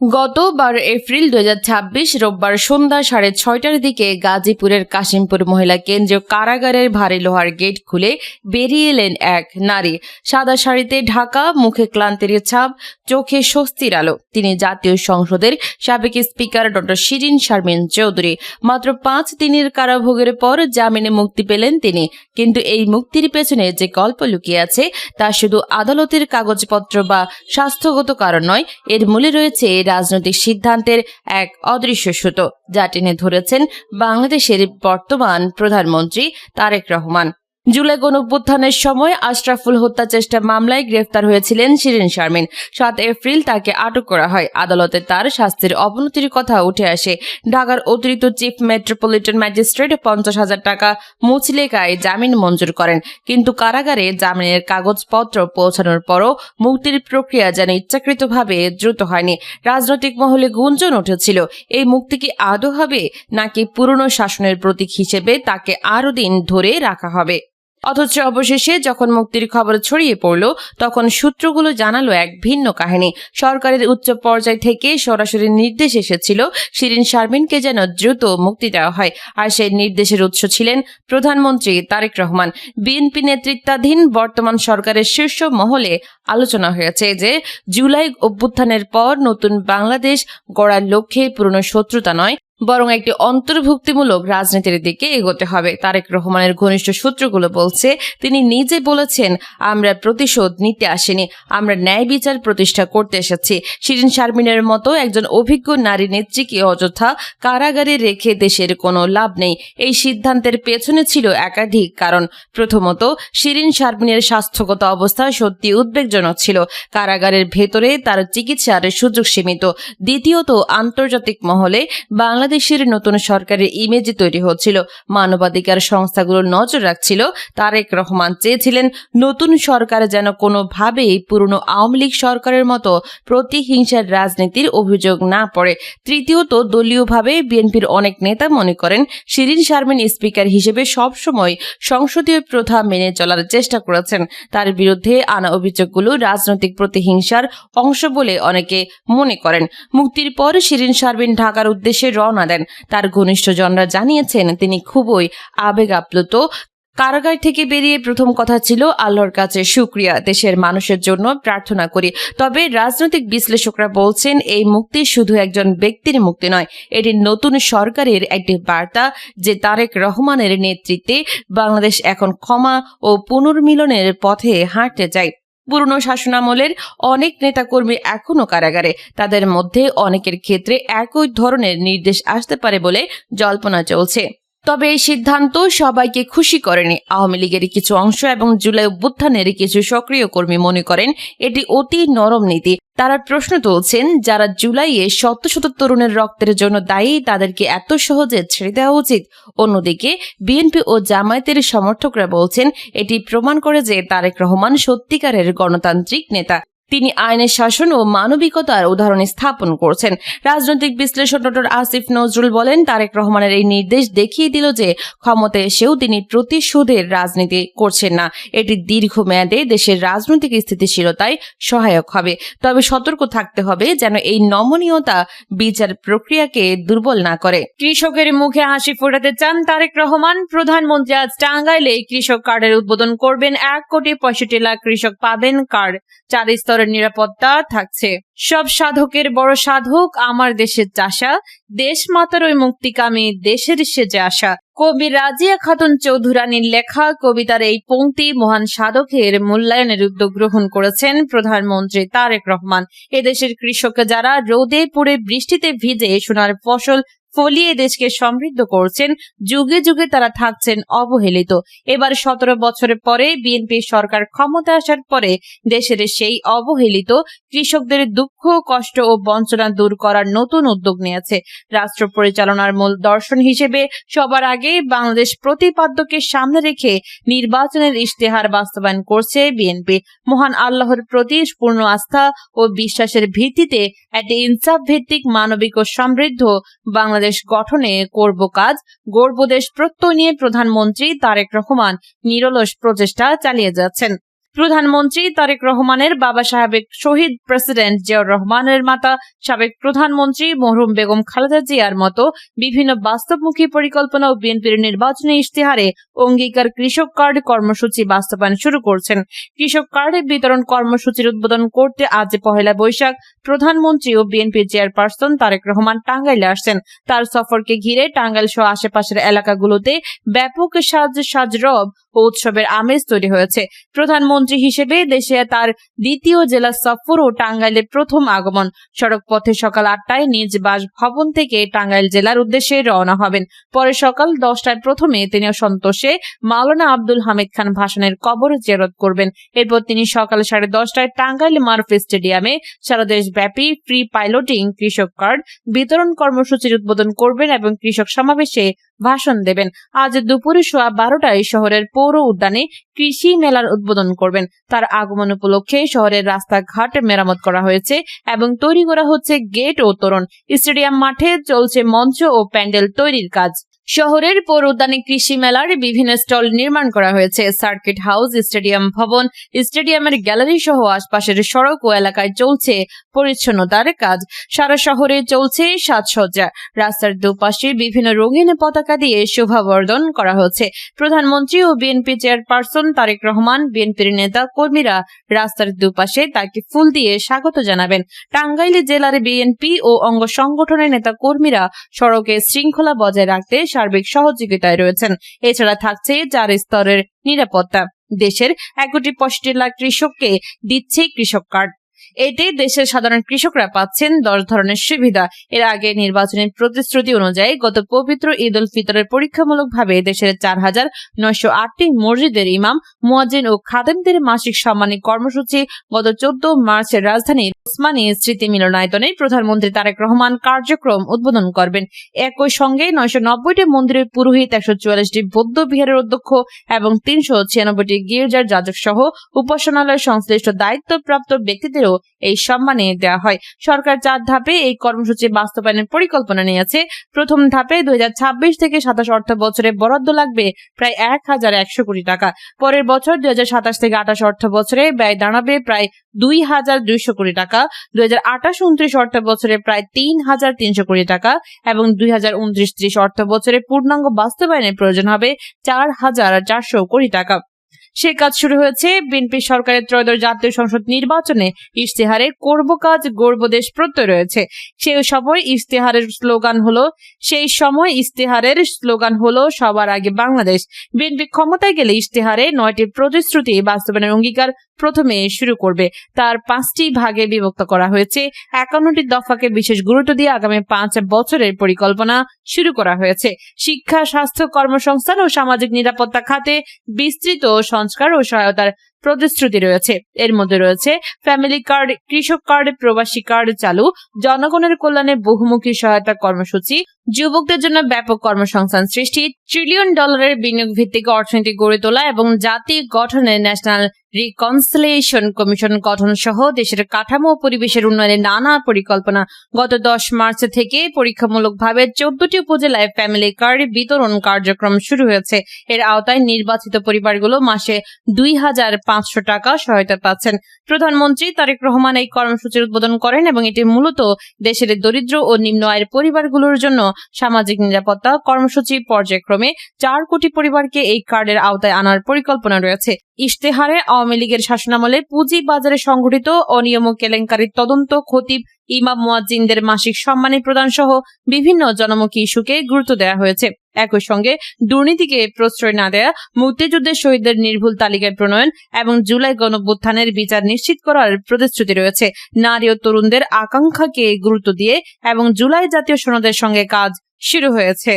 গত 12 এপ্রিল 2026 রোববার সন্ধ্যা 6:30টার দিকে গাজীপুরের কাশিমপুর মহিলা কেন্দ্রীয় কারাগারের ভারী লোহার গেট খুলে বেরিয়ে এলেন এক নারী। সাদা শাড়িতে ঢাকা, মুখে ক্লান্তির ছাপ, চোখে স্বস্তির আলো। তিনি জাতীয় সংসদের সাবেক স্পিকার ডক্টর শিরিন শারমিন চৌধুরী। মাত্র 5 দিনের কারাভোগের পর জামিনে মুক্তি পেলেন তিনি। কিন্তু এই মুক্তির পেছনে যে গল্প লুকিয়ে আছে তা শুধু আদালতের কাগজপত্র বা স্বাস্থ্যগত কারণ নয়, এর মূলে রয়েছে রাজনৈতিক সিদ্ধান্তের এক অদৃশ্য সুতো, যা টেনে ধরেছেন বাংলাদেশের বর্তমান প্রধানমন্ত্রী তারেক রহমান। জুলাই গণঅভ্যুত্থানের সময় আশরাফুল হত্যা চেষ্টা মামলায় গ্রেফতার হয়েছিলেন শিরিন শারমিন। 7 এপ্রিল তাকে আটক করা হয়। আদালতে তার স্বাস্থ্যের অবনতির কথা উঠে আসে। ঢাকার অতিরিক্ত চিফ মেট্রোপলিটন ম্যাজিস্ট্রেট 50,000 টাকা মুচলেকায় জামিন মঞ্জুর করেন। কিন্তু কারাগারে জামিনের কাগজপত্র পৌঁছানোর পরও মুক্তির প্রক্রিয়া যেন ইচ্ছাকৃতভাবে দ্রুত হয়নি। রাজনৈতিক মহলে গুঞ্জন উঠেছিল, এই মুক্তি কি আদৌ হবে, নাকি পুরনো শাসনের প্রতীক হিসেবে তাকে আরও দিন ধরে রাখা হবে। অথচ অবশেষে যখন মুক্তির খবর ছড়িয়ে পড়ল, তখন সূত্রগুলো জানালো এক ভিন্ন কাহিনী। সরকারের উচ্চ পর্যায় থেকে সরাসরি নির্দেশ এসেছিল শিরিন শারমিনকে যেন দ্রুত মুক্তি দেওয়া হয়। আর সেই নির্দেশের উৎস ছিলেন প্রধানমন্ত্রী তারেক রহমান। বিএনপি নেতৃত্বাধীন বর্তমান সরকারের শীর্ষ মহলে আলোচনা হয়েছে যে জুলাই অভ্যুত্থানের পর নতুন বাংলাদেশ গড়ার লক্ষ্যে পুরনো শত্রুতা নয়, বরং একটি অন্তর্ভুক্তিমূলক রাজনীতির দিকে এগোতে হবে। তারেক রহমানের ঘনিষ্ঠ সূত্রগুলো বলছে, তিনি নিজে বলেছেন, আমরা প্রতিশোধ নিতে আসিনি, আমরা ন্যায় বিচার প্রতিষ্ঠা করতে এসেছি। শিরিন শারমিনের মতো একজন অভিজ্ঞ নারী নেত্রীকে অযথা কারাগারে রেখে দেশের কোনো লাভ নেই। এই সিদ্ধান্তের পেছনে ছিল একাধিক কারণ। প্রথমত, শিরিন শারমিনের স্বাস্থ্যগত অবস্থা সত্যি উদ্বেগজনক ছিল। কারাগারের ভেতরে তার চিকিৎসার সুযোগ সীমিত। দ্বিতীয়ত, আন্তর্জাতিক মহলে বাংলাদেশের নতুন সরকারের ইমেজ তৈরি হচ্ছিল। মানবাধিকার সংস্থাগুলো নজর রাখছিল। তারেক রহমান চেয়েছিলেন নতুন সরকার যেন কোনোভাবেই পুরনো আওয়ামী লীগ সরকারের মতো প্রতিহিংসার রাজনীতির অভিযোগ না পড়ে। তৃতীয়ত, দলীয়ভাবে বিএনপির অনেক নেতা মনে করেন শিরিন শারমিন স্পিকার হিসেবে সবসময় সংসদীয় প্রথা মেনে চলার চেষ্টা করেছেন। তার বিরুদ্ধে আনা অভিযোগগুলো রাজনৈতিক প্রতিহিংসার অংশ বলে অনেকে মনে করেন। মুক্তির পর শিরিন শারমিন ঢাকার উদ্দেশ্যে রওনা দেন। তার ঘনিষ্ঠজনরা জানিয়েছেন, তিনি খুবই আবেগ আপ্লুত। কারাগার থেকে বেরিয়ে প্রথম কথা ছিল, আল্লাহর কাছে শুকরিয়া, দেশের মানুষের জন্য প্রার্থনা করি। তবে রাজনৈতিক বিশ্লেষকরা বলছেন, এই মুক্তি শুধু একজন ব্যক্তির মুক্তি নয়, এটি নতুন সরকারের একটি বার্তা যে তারেক রহমানের নেতৃত্বে বাংলাদেশ এখন ক্ষমা ও পুনর্মিলনের পথে হাঁটতে চায়। পুরনো শাসনামলের অনেক নেতাকর্মী এখনও কারাগারে। তাদের মধ্যে অনেকের ক্ষেত্রে একই ধরনের নির্দেশ আসতে পারে বলে জল্পনা চলছে। তবে এই সিদ্ধান্ত সবাইকে খুশি করেনি। আওয়ামী লীগের কিছু অংশ এবং জুলাই অভ্যুত্থানের কিছু সক্রিয় কর্মী মনে করেন এটি অতি নরম নীতি। তারা প্রশ্ন তুলছেন, যারা জুলাইয়ে শত শত তরুণের রক্তের জন্য দায়ী, তাদেরকে এত সহজে ছেড়ে দেওয়া উচিত? অন্যদিকে বিএনপি ও জামায়াতের সমর্থকরা বলছেন, এটি প্রমাণ করে যে তারেক রহমান সত্যিকারের গণতান্ত্রিক নেতা। তিনি আইনের শাসন ও মানবিকতার উদাহরণ স্থাপন করছেন। রাজনৈতিক বিশ্লেষক ডক্টর আসিফ নজরুল বলেন, তারেক রহমানের এই নির্দেশ দেখিয়ে দিল যে ক্ষমতায় এসেও তিনি প্রতিশোধের রাজনীতি করছেন না। এটি দীর্ঘমেয়াদে দেশের রাজনৈতিক স্থিতিশীলতায় সহায়ক হবে। তবে সতর্ক থাকতে হবে যেন এই নমনীয়তা বিচার প্রক্রিয়াকে দুর্বল না করে। কৃষকের মুখে হাসি ফোটাতে চান তারেক রহমান। প্রধানমন্ত্রী আজ টাঙ্গাইলে কৃষক কার্ডের উদ্বোধন করবেন। 1,65,00,000 কৃষক পাবেন কার্ড। 4 স্তরের নিরাপত্তা থাকছে। সব সাধকের বড় সাধক আমার দেশের চাষা, দেশ মাতার ওই মুক্তিকামী দেশের সেজে আসা। কবি রাজিয়া খাতুন চৌধুরানীর লেখা কবিতার এই পংক্তি মহান সাধকের মূল্যায়নের উদ্যোগ গ্রহণ করেছেন প্রধানমন্ত্রী তারেক রহমান। এদেশের কৃষক যারা রোদে পুড়ে বৃষ্টিতে ভিজে সোনার ফসল ফলিয়ে দেশকে সমৃদ্ধ করছেন, যুগে যুগে তারা থাকছেন অবহেলিত। এবার 17 বছরের পরে বিএনপি সরকার ক্ষমতা আসার পরে দেশের সেই অবহেলিত কৃষকদের দুঃখ, কষ্ট ও বঞ্চনা দূর করার নতুন উদ্যোগ নিয়েছে। রাষ্ট্র পরিচালনার মূল দর্শন হিসেবে সবার আগে বাংলাদেশ প্রতিপাদ্যকে সামনে রেখে নির্বাচনের ইশতেহার বাস্তবায়ন করছে বিএনপি। মহান আল্লাহর প্রতি পূর্ণ আস্থা ও বিশ্বাসের ভিত্তিতে একটি ইনসাফ ভিত্তিক, মানবিক ও সমৃদ্ধ বাংলাদেশ গঠনে করব কাজ। গর্ব দেশ প্রত্যয় নিয়ে প্রধানমন্ত্রী তারেক রহমান নিরলস প্রচেষ্টা চালিয়ে যাচ্ছেন। প্রধানমন্ত্রী তারেক রহমানের বাবা সাবেক শহীদ প্রেসিডেন্ট জিয়াউর রহমানের মাতা সাবেক প্রধানমন্ত্রী মরহুম বেগম খালেদা জিয়ার মতো বিভিন্ন বাস্তবমুখী পরিকল্পনা ও বিএনপির নির্বাচনী ইশতেহারে অঙ্গীকার কৃষক কার্ড কর্মসূচি বাস্তবায়ন শুরু করছেন। কৃষক কার্ড বিতরণ কর্মসূচির উদ্বোধন করতে আজ পহেলা বৈশাখ প্রধানমন্ত্রী ও বিএনপি চেয়ারপারসন তারেক রহমান টাঙ্গাইলে আসছেন। তার সফরকে ঘিরে টাঙ্গাইল সহ আশেপাশের এলাকাগুলোতে ব্যাপক সাজ রব ও উৎসবের আমেজ তৈরি হয়েছে। প্রধানমন্ত্রী হিসেবে দেশে তার দ্বিতীয় জেলা সফর ও টাঙ্গাইলে প্রথম আগমন। সড়ক পথে সকাল 8টায় নিজ বাসভবন থেকে টাঙ্গাইল জেলার উদ্দেশ্যে রওনা হবেন। পরে সকাল 10টায় প্রথমে তিনি সন্তোষে মাওলানা আব্দুল হামিদ খান ভাসানের কবর জিয়ারত করবেন। এরপর তিনি সকাল 10:30টায় টাঙ্গাইল মারুফ স্টেডিয়ামে সারা দেশব্যাপী ফ্রি পাইলটিং কৃষক কার্ড বিতরণ কর্মসূচির উদ্বোধন করবেন এবং কৃষক সমাবেশে ভাষণ দেবেন। আজ দুপুরে 12:15টায় শহরের পৌর উদ্যানে কৃষি মেলার উদ্বোধন করবেন। তার আগমন উপলক্ষে শহরের রাস্তাঘাট মেরামত করা হয়েছে এবং তৈরি করা হচ্ছে গেট ও তোরণ। স্টেডিয়াম মাঠে চলছে মঞ্চ ও প্যান্ডেল তৈরির কাজ। শহরের পৌর উদ্যানে কৃষি মেলার বিভিন্ন স্টল নির্মাণ করা হয়েছে। সার্কিট হাউস, স্টেডিয়াম ভবন, স্টেডিয়ামের গ্যালারি সহ আশপাশের সড়ক ও এলাকায় চলছে পরিচ্ছন্নতার কাজ। সারা শহরে চলছে সাজসজ্জা। রাস্তার দুপাশে বিভিন্ন রঙিন পতাকা দিয়ে শোভাবর্ধন করা হচ্ছে। প্রধানমন্ত্রী ও বিএনপি চেয়ারপারসন তারেক রহমান, বিএনপির নেতা কর্মীরা রাস্তার দুপাশে তাকে ফুল দিয়ে স্বাগত জানাবেন। টাঙ্গাইল জেলার বিএনপি ও অঙ্গ সংগঠনের নেতা কর্মীরা সড়কে শৃঙ্খলা বজায় রাখতে সার্বিক সহযোগিতায় রয়েছেন। এছাড়া থাকছে 4 স্তরের নিরাপত্তা। দেশের 1,65,00,000 কৃষককে দিচ্ছে কৃষক কার্ড। এতে দেশের সাধারণ কৃষকরা পাচ্ছেন 10 ধরনের সুবিধা। এর আগে নির্বাচনের প্রতিশ্রুতি অনুযায়ী গত পবিত্র ঈদ উল ফিতরের পরীক্ষামূলকভাবে দেশের 4,908টি মসজিদের ইমাম, মুয়াজ্জিন ও খাদেমদের মাসিক সম্মানী কর্মসূচি গত 14 মার্চের রাজধানীর ওসমানী স্মৃতি মিলনায়তনে প্রধানমন্ত্রী তারেক রহমান কার্যক্রম উদ্বোধন করবেন। একই সঙ্গে 990টি মন্দিরের পুরোহিত, 144টি বৌদ্ধ বিহারের অধ্যক্ষ এবং 396টি গির্জার যাজক সহ উপাসনালয় সংশ্লিষ্ট দায়িত্বপ্রাপ্ত ব্যক্তিদেরও এই সম্মানে দেওয়া হয়। সরকার 4 ধাপে এই কর্মসূচি বাস্তবায়নের পরিকল্পনা নিয়েছে। প্রথম ধাপে 2026 থেকে 27 অর্থ বছরে বরাদ্দ লাগবে প্রায় 1,100 কোটি টাকা। পরের বছর 2027 থেকে 28 অর্থ বছরে ব্যয় দাঁড়াবে প্রায় 2,200 কোটি টাকা। 2028-29 অর্থ বছরে প্রায় 3,300 কোটি টাকা এবং 2029-30 অর্থ বছরে পূর্ণাঙ্গ বাস্তবায়নের প্রয়োজন হবে 4,400 কোটি টাকা। সে কাজ শুরু হয়েছে। বিএনপি সরকারের ত্রয়োদশ জাতীয় সংসদ নির্বাচনে ইশতেহারে করব কাজ গড়ব দেশ প্রত্যয় রয়েছে। সেই সময় ইশতেহারের স্লোগান হলো সবার আগে বাংলাদেশ। বিএনপি ক্ষমতায় গেলে ইশতেহারে 9টি প্রতিশ্রুতি বাস্তবায়নের অঙ্গীকার প্রথমে শুরু করবে। তার 5টি ভাগে বিভক্ত করা হয়েছে। 51টি দফাকে বিশেষ গুরুত্ব দিয়ে আগামী 5 বছরের পরিকল্পনা শুরু করা হয়েছে। শিক্ষা, স্বাস্থ্য, কর্মসংস্থান ও সামাজিক নিরাপত্তা খাতে বিস্তৃত সংস্কার ও সহায়তার প্রতিশ্রুতি রয়েছে। এর মধ্যে রয়েছে ফ্যামিলি কার্ড, কৃষক কার্ড, প্রবাসী কার্ড চালু, জনগণের কল্যাণে বহুমুখী সহায়তা কর্মসূচি, যুবকদের জন্য ব্যাপক কর্মসংস্থান সৃষ্টি, $1 ট্রিলিয়ন বিনিয়োগ ভিত্তিক অর্থনীতি গড়ে তোলা এবং জাতি গঠনে ন্যাশনাল রিকনসিলিয়েশন কমিশন গঠন সহ দেশের কাঠামো ও পরিবেশের উন্নয়নের নানা পরিকল্পনা। গত 10 মার্চ থেকে পরীক্ষামূলকভাবে 14টি উপজেলায় ফ্যামিলি কার্ড বিতরণ কার্যক্রম শুরু হয়েছে। এর আওতায় নির্বাচিত পরিবারগুলো মাসে 2,500 টাকা সহায়তা পাচ্ছেন। প্রধানমন্ত্রী তারেক রহমান এই কর্মসূচির উদ্বোধন করেন এবং এটি মূলত দেশের দরিদ্র ও নিম্ন আয়ের পরিবারগুলোর জন্য সামাজিক নিরাপত্তা কর্মসূচি। পর্যায়ক্রমে 4 কোটি পরিবারকে এই কার্ডের আওতায় আনার পরিকল্পনা রয়েছে। ইশতেহারে আওয়ামী লীগের শাসনামলে পুঁজি বাজারে সংঘটিত অনিয়ম ও কেলেঙ্কারির তদন্ত, খতিব, ইমাম, মুয়াজ্জিনদের মাসিক সম্মানী প্রদান সহ বিভিন্ন জনমুখী ইস্যুকে গুরুত্ব দেওয়া হয়েছে। একই সঙ্গে দুর্নীতিকে প্রশ্রয় না দেয়া, মুক্তিযুদ্ধের শহীদদের নির্ভুল তালিকায় প্রণয়ন এবং জুলাই গণঅভ্যুত্থানের বিচার নিশ্চিত করার প্রতিশ্রুতি রয়েছে। নারী ও তরুণদের আকাঙ্ক্ষাকে গুরুত্ব দিয়ে এবং জুলাই জাতীয় সনদের সঙ্গে কাজ শুরু হয়েছে।